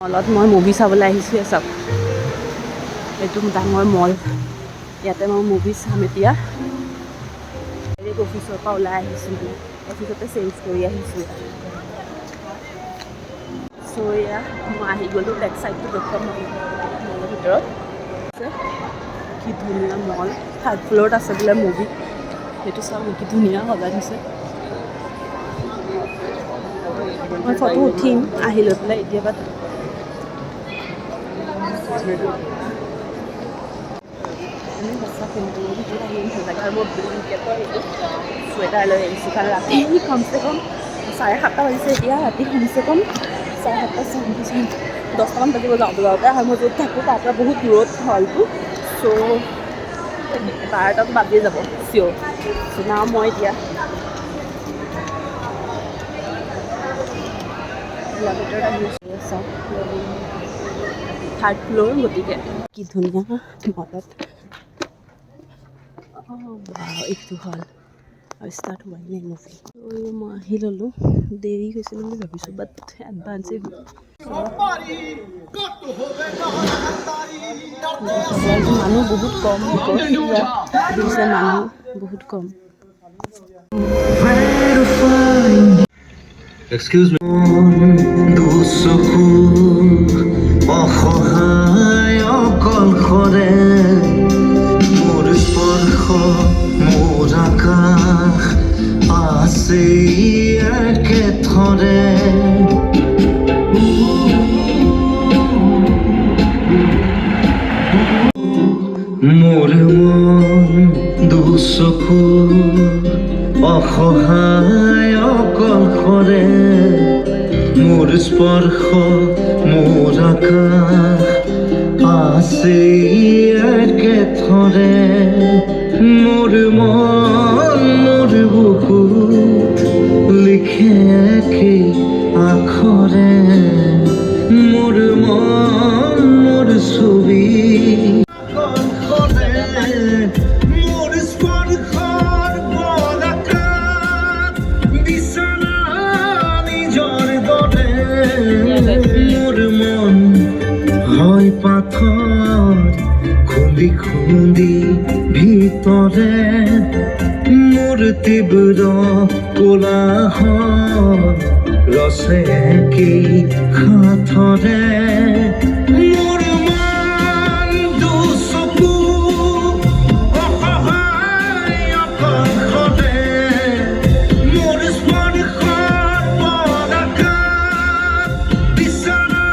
মলত মই মুভি চাবলৈ আহিছোঁ চাওক এইটো ডাঙৰ মল ইয়াতে মই মুভি চাম এতিয়া অফিচৰ পৰা ওলাই আহিছোঁ মানে অফিচতে চেঞ্জ কৰি আহিছোঁ চ' এয়া মই আহি গ'লোঁ বেক চাইডটো দেখুৱাম মলৰ ভিতৰত কি ধুনীয়া মল থাৰ্ড ফ্ল'ৰত আছে বোলে মুভি সেইটো চাওক কি ধুনীয়া সজাই দিছে মই ফটো উঠিম আহি লৈ পেলাই এতিয়া বাট আমি সঁচা কিন্তু ভিতৰত আহি ভাল লাগে আৰু মই ব্লেংকেটৰ এইটো চুৱেটাৰ লৈ আহিছোঁ কাৰণ ৰাতি কমচে কম 7:30 বাজিছে এতিয়া ৰাতি কমচে কম 7:30 10টামান বাজিব যাওঁতে আৰু মই য'ত থাকোঁ তাৰ পৰা বহুত দূৰত হলটো চ' 12টাত বাজিয়ে যাব চিয়'ৰ চ' না মই এতিয়া ভিতৰত আহি চাওক থাৰ্ড ফ্ল'ৰ গতিকে কি ধুনীয়া মলত এইটো হ'ল আৰু ষ্টাৰ্ট হোৱাই নাই মুভি মই আহি ল'লোঁ দেৰি হৈছিল বুলি ভাবিছোঁ বাট এডভান্সেই হ'ল মানুহ বহুত কম দিছে মানুহ বহুত কম Excuse me. অসহায় অকলশৰে মোৰ স্পৰ্শ মোৰ আকাশ আছে একেথৰে মোৰ মন দুচকু অসহায় অকলশৰে মোৰ স্পৰ্শ মোৰ আকাশ আছে একেথৰে মোৰ মন মোৰ বুকুত লিখে একে আখৰে মোৰ মন মোৰ ছবি মোৰ মন হয় পাথৰ খুন্দি খুন্দি ভিতৰে মোৰ তীব্ৰ কোলাহল ৰচে কি সাথৰে মোৰ মন দুচকু অসহায় অকলশৰে মোৰ স্পৰ্শৰ পৰাকাশ বিচৰা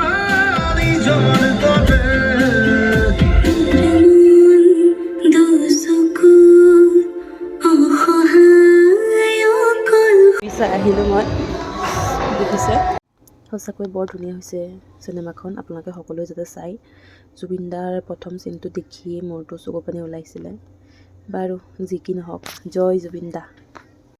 নিজৰ দৰে আহিলোঁ মই দেখিছে সঁচাকৈ বৰ ধুনীয়া হৈছে চিনেমাখন আপোনালোকে সকলোৱে যাতে চাই জুবিন দাৰ প্ৰথম চিনটো দেখিয়ে মোৰতো চকু পানী ওলাইছিলে বাৰু যি কি নহওক জয় জুবিন দা